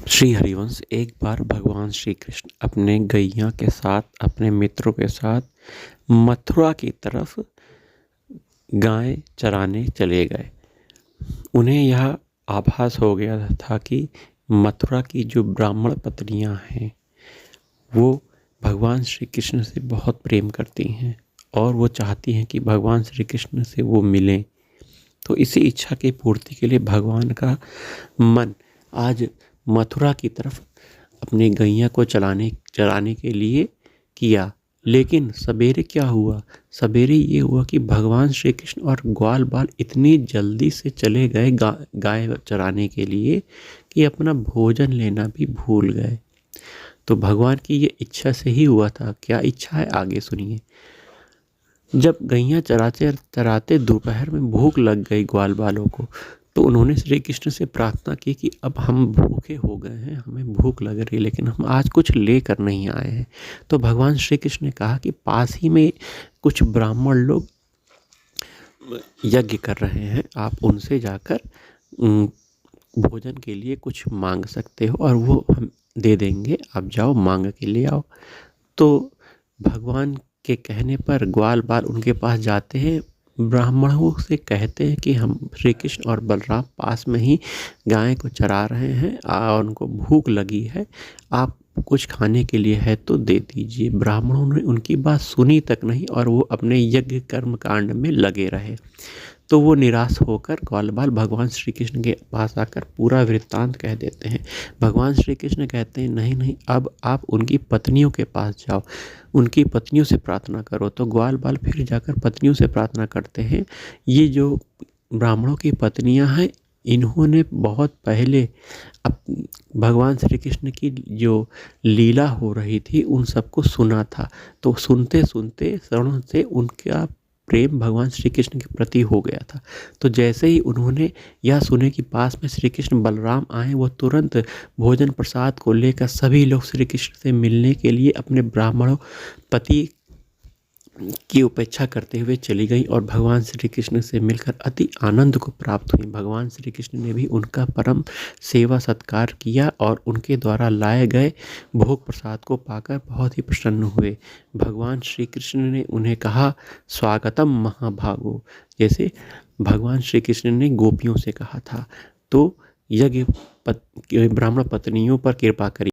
श्री हरिवंश। एक बार भगवान श्री कृष्ण अपने गैया के साथ, अपने मित्रों के साथ मथुरा की तरफ गाय चराने चले गए। उन्हें यह आभास हो गया था कि मथुरा की जो ब्राह्मण पत्नियां हैं वो भगवान श्री कृष्ण से बहुत प्रेम करती हैं और वो चाहती हैं कि भगवान श्री कृष्ण से वो मिलें। तो इसी इच्छा की पूर्ति के लिए भगवान का मन आज मथुरा की तरफ अपनी गैया को चराने के लिए किया। लेकिन सवेरे क्या हुआ? सवेरे ये हुआ कि भगवान श्री कृष्ण और ग्वाल बाल इतनी जल्दी से चले गए गाय चराने के लिए कि अपना भोजन लेना भी भूल गए। तो भगवान की ये इच्छा से ही हुआ था। क्या इच्छा है आगे सुनिए। जब गैया चराते चराते दोपहर में भूख लग गई ग्वाल बालों को, तो उन्होंने श्री कृष्ण से प्रार्थना की कि अब हम भूखे हो गए हैं, हमें भूख लग रही है, लेकिन हम आज कुछ लेकर नहीं आए हैं। तो भगवान श्री कृष्ण ने कहा कि पास ही में कुछ ब्राह्मण लोग यज्ञ कर रहे हैं, आप उनसे जाकर भोजन के लिए कुछ मांग सकते हो और वो हम दे देंगे, आप जाओ मांग के ले आओ। तो भगवान के कहने पर ग्वाल बाल उनके पास जाते हैं, ब्राह्मणों से कहते हैं कि हम श्री कृष्ण और बलराम पास में ही गाय को चरा रहे हैं और उनको भूख लगी है, आप कुछ खाने के लिए है तो दे दीजिए। ब्राह्मणों ने उनकी बात सुनी तक नहीं और वो अपने यज्ञ कर्म कांड में लगे रहे। तो वो निराश होकर ग्वाल बाल भगवान श्री कृष्ण के पास आकर पूरा वृत्तांत कह देते हैं। भगवान श्री कृष्ण कहते हैं नहीं नहीं, अब आप उनकी पत्नियों के पास जाओ, उनकी पत्नियों से प्रार्थना करो। तो ग्वाल बाल फिर जाकर पत्नियों से प्रार्थना करते हैं। ये जो ब्राह्मणों की पत्नियां हैं, इन्होंने बहुत पहले अब भगवान श्री कृष्ण की जो लीला हो रही थी उन सबको सुना था। तो सुनते सुनते श्रवण से उनका प्रेम भगवान श्री कृष्ण के प्रति हो गया था। तो जैसे ही उन्होंने यह सुने कि पास में श्री कृष्ण बलराम आए, वो तुरंत भोजन प्रसाद को लेकर सभी लोग श्री कृष्ण से मिलने के लिए अपने ब्राह्मणों पति की उपेक्षा करते हुए चली गई और भगवान श्री कृष्ण से मिलकर अति आनंद को प्राप्त हुई। भगवान श्री कृष्ण ने भी उनका परम सेवा सत्कार किया और उनके द्वारा लाए गए भोग प्रसाद को पाकर बहुत ही प्रसन्न हुए। भगवान श्री कृष्ण ने उन्हें कहा स्वागतम महाभागो, जैसे भगवान श्री कृष्ण ने गोपियों से कहा था। तो यज्ञ ब्राह्मण पत्नियों पर कृपा करी।